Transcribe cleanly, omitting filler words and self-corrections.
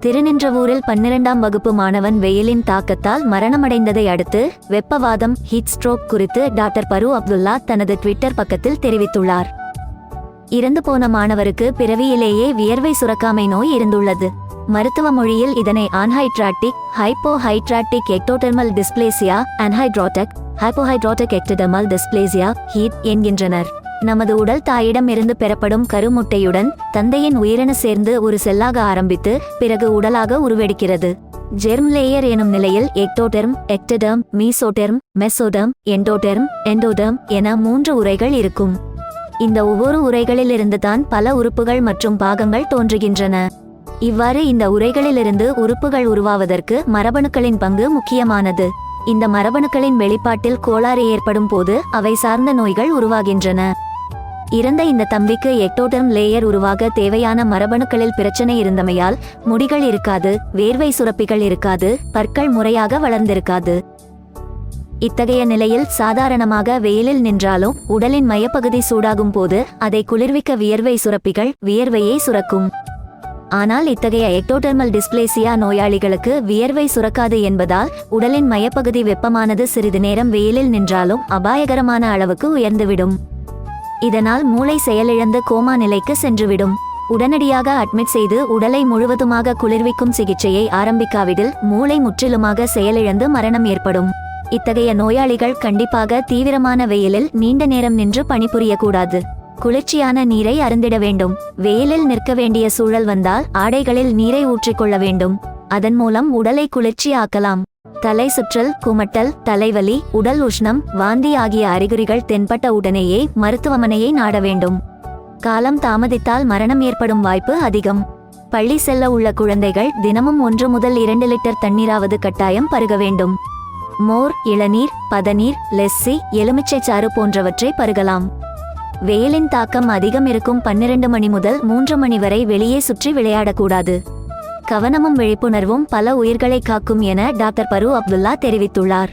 திருநின்றவூரில் 12ஆம் வகுப்பு மாணவன் வெயிலின் தாக்கத்தால் மரணமடைந்ததை அடுத்து வெப்பவாதம் ஹீட் ஸ்ட்ரோக் குறித்து டாக்டர் பரு அப்துல்லா தனது ட்விட்டர் பக்கத்தில் தெரிவித்துள்ளார். இறந்து போன மாணவருக்கு பிறவியிலேயே வியர்வை சுரக்காமை நோய் இருந்துள்ளது. மருத்துவ மொழியில் இதனை ஆன்ஹைட்ராட்டிக் ஹைப்போஹைட்ராட்டிக் எக்டோடெர்மல் டிஸ்பிளேசியா, அன்ஹைட்ரோட்டிக் ஹைப்போஹைட்ரோட்டிக் எக்டோடெர்மல் டிஸ்பிளேசியா ஹீட் என்கின்றனர். நமது உடல் தாயிடம் இருந்து பெறப்படும் கருமுட்டையுடன் தந்தையின் உயிரணு சேர்ந்து ஒரு செல்லாக ஆரம்பித்து பிறகு உடலாக உருவெடுக்கிறது. ஜெர்ம் லேயர் எனும் நிலையில் எக்டோடெர்ம், எக்டடெர்ம், மீசோடெர்ம், மெசோடெர்ம், எண்டோடெர்ம் என 3 உறைகள் இருக்கும். இந்த ஒவ்வொரு உறைகளிலிருந்து தான் பல உறுப்புகள் மற்றும் பாகங்கள் தோன்றுகின்றன. இவ்வாறு இந்த உறைகளிலிருந்து உறுப்புகள் உருவாவதற்கு மரபணுக்களின் பங்கு முக்கியமானது. இந்த மரபணுக்களின் வெளிப்பாட்டில் கோளாறு ஏற்படும் போது அவை சார்ந்த நோய்கள் உருவாகின்றன. இறந்த இந்த தம்பிக்கு எக்டோடெர்ம் லேயர் உருவாக தேவையான மரபணுக்களில் பிரச்சனை இருந்தமையால் முடிகள் இருக்காது, வேர்வை சுரப்பிகள் இருக்காது, பற்கள் முறையாக வளர்ந்திருக்காது. இத்தகைய நிலையில் சாதாரணமாக வெயிலில் நின்றாலும் உடலின் மையப்பகுதி சூடாகும் போது அதை குளிர்விக்க வியர்வை சுரப்பிகள் வியர்வையை சுரக்கும். ஆனால் இத்தகைய எக்டோடெர்மல் டிஸ்பிளேசியா நோயாளிகளுக்கு வியர்வை சுரக்காது என்பதால் உடலின் மையப்பகுதி வெப்பமானது சிறிது நேரம் வெயிலில் நின்றாலும் அபாயகரமான அளவுக்கு உயர்ந்துவிடும். இதனால் மூளை செயலிழந்து கோமா நிலைக்கு சென்றுவிடும். உடனடியாக அட்மிட் செய்து உடலை முழுவதுமாக குளிர்விக்கும் சிகிச்சையை ஆரம்பிக்காவிடில் மூளை முற்றிலுமாக செயலிழந்து மரணம் ஏற்படும். இத்தகைய நோயாளிகள் கண்டிப்பாக தீவிரமான வெயிலில் நீண்ட நேரம் நின்று பணிபுரியக்கூடாது. குளிர்ச்சியான நீரை அருந்திட வேண்டும். வெயிலில் நிற்க வேண்டிய சூழல் வந்தால் ஆடைகளில் நீரை ஊற்றிக்கொள்ள வேண்டும். அதன் மூலம் உடலை குளிர்ச்சி ஆக்கலாம். தலை சுற்றல், குமட்டல், தலைவலி, உடல் உஷ்ணம், வாந்தி ஆகிய அறிகுறிகள் தென்பட்ட உடனேயே மருத்துவமனையை நாட வேண்டும். காலம் தாமதித்தால் மரணம் ஏற்படும் வாய்ப்பு அதிகம். பள்ளி செல்ல உள்ள குழந்தைகள் தினமும் 1 முதல் 2 லிட்டர் தண்ணீராவது கட்டாயம் பருக வேண்டும். மோர், இளநீர், பதநீர், லெஸ்ஸி, எலுமிச்சை சாறு போன்றவற்றை பருகலாம். வெயிலின் தாக்கம் அதிகம் இருக்கும் 12 மணி முதல் 3 மணி வரை வெளியே சுற்றி விளையாடக்கூடாது. கவனமும் விழிப்புணர்வும் பல உயிர்களை காக்கும் என டாக்டர் பரு அப்துல்லா தெரிவித்துள்ளார்.